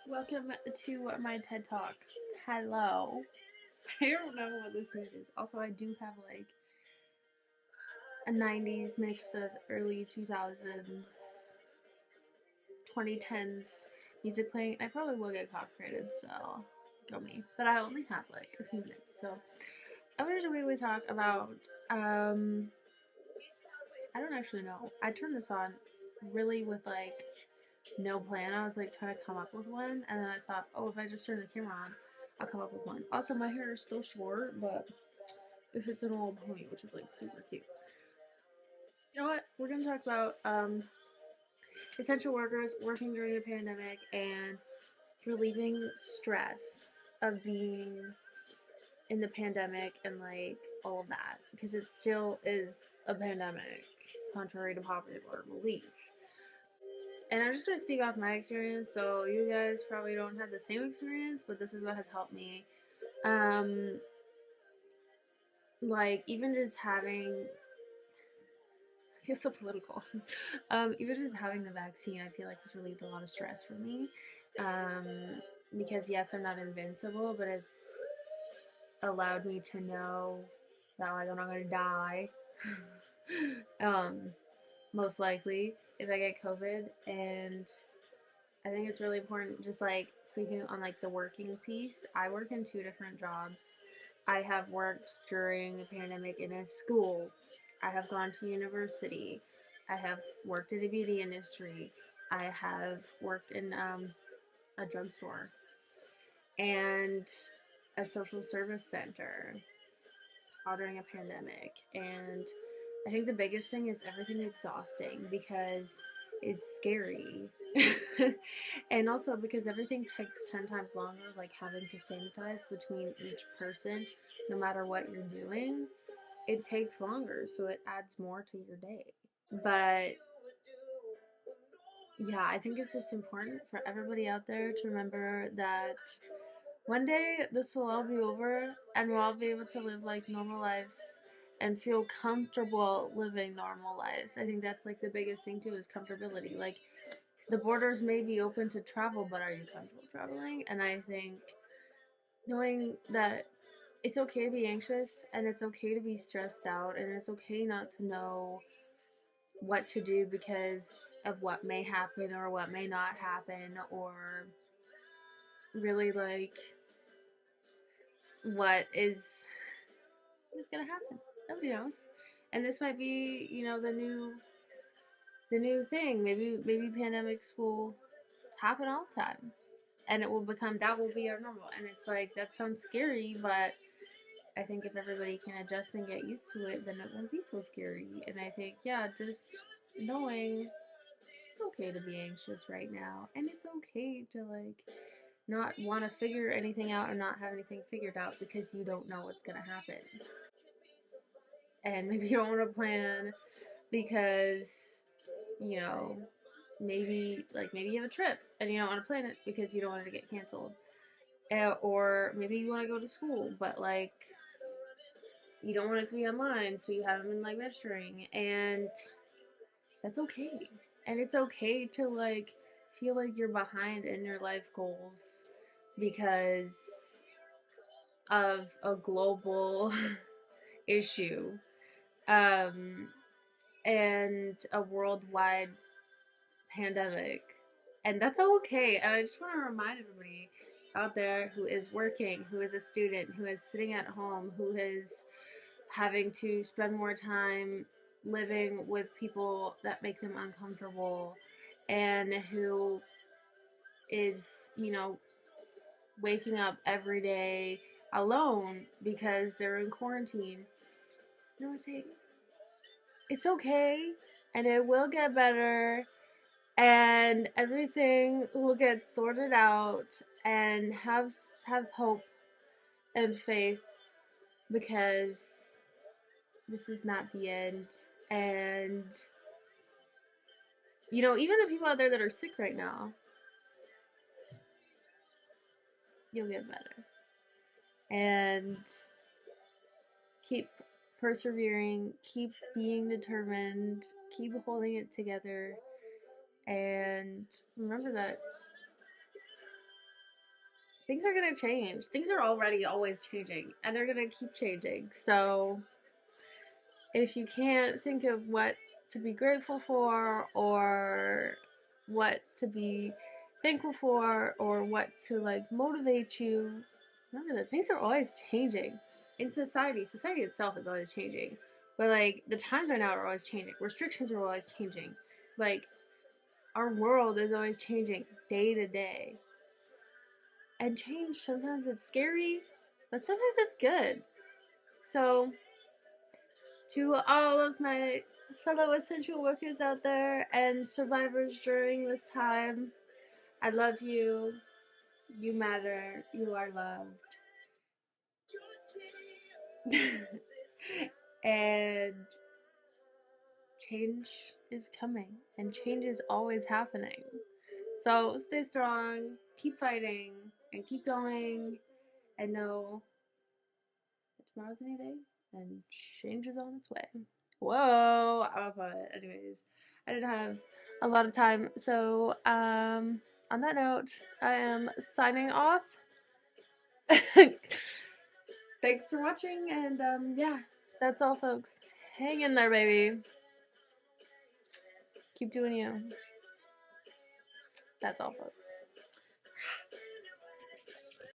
Welcome to my TED Talk. Hello. I don't know what this music is. Also, I do have like a 90s mix of early 2000s, 2010s music playing. I probably will get copyrighted, so go me. But I only have like a few minutes, so I'm gonna just briefly talk about. I don't actually know. I turned this on really with like no plan. I was like trying to come up with one, and then I thought, oh, if I just turn the camera on, I'll come up with one. Also, my hair is still short, but if it's an old pony, which is like super cute. You know what? We're gonna talk about essential workers working during the pandemic and relieving stress of being in the pandemic and like all of that because it still is a pandemic, contrary to popular belief. And I'm just gonna speak off my experience, so you guys probably don't have the same experience, but this is what has helped me. Um, like even just having, I feel so political. Even just having the vaccine, I feel like has relieved a lot of stress for me. Um, because yes, I'm not invincible, but it's allowed me to know that like I'm not gonna die. um, most likely if I get COVID, and I think it's really important, just like speaking on like the working piece. I work in two different jobs. I have worked during the pandemic in a school. I have gone to university. I have worked in the beauty industry. I have worked in a drugstore and a social service center all during a pandemic. And I think the biggest thing is everything exhausting because it's scary. And also because everything takes 10 times longer, like having to sanitize between each person, no matter what you're doing, it takes longer, so it adds more to your day. But yeah, I think it's just important for everybody out there to remember that one day this will all be over and we'll all be able to live like normal lives and feel comfortable living normal lives. I think that's like the biggest thing too is comfortability. Like the borders may be open to travel, but are you comfortable traveling? And I think knowing that it's okay to be anxious and it's okay to be stressed out and it's okay not to know what to do because of what may happen or what may not happen, or really like what is gonna happen. Nobody knows. And this might be, the new thing. Maybe pandemics will happen all the time. And it will become, that will be our normal. And it's like that sounds scary, but I think if everybody can adjust and get used to it, then it won't be so scary. And I think, yeah, just knowing it's okay to be anxious right now. And it's okay to like not want to figure anything out or not have anything figured out because you don't know what's gonna happen. And maybe you don't want to plan because, you know, maybe you have a trip and you don't want to plan it because you don't want it to get canceled. Or maybe you want to go to school, but like you don't want it to be online, so you haven't been like registering, and that's okay. And it's okay to like feel like you're behind in your life goals because of a global issue, um, and a worldwide pandemic. And that's okay. And I just want to remind everybody out there who is working, who is a student, who is sitting at home, who is having to spend more time living with people that make them uncomfortable, and who is, waking up every day alone because they're in quarantine. You know what I'm saying? It's okay, and it will get better, and everything will get sorted out, and have hope and faith because this is not the end. And even the people out there that are sick right now, you'll get better. And keep persevering, keep being determined, keep holding it together, and remember that things are gonna change. Things are already always changing, and they're gonna keep changing. So if you can't think of what to be grateful for, or what to be thankful for, or what to like motivate you, remember that things are always changing in society. Society itself is always changing, but like the times right now are always changing. Restrictions are always changing. Like our world is always changing day to day. And change, sometimes it's scary, but sometimes it's good. So, to all of my fellow essential workers out there and survivors during this time, I love you. You matter. You are loved. And change is coming, and change is always happening. So stay strong, keep fighting, and keep going, and know that tomorrow's a new day, and change is on its way. Whoa, I'm up on it. Anyways, I didn't have a lot of time, so on that note, I am signing off. Thanks for watching, and yeah, that's all, folks. Hang in there, baby. Keep doing you. That's all, folks.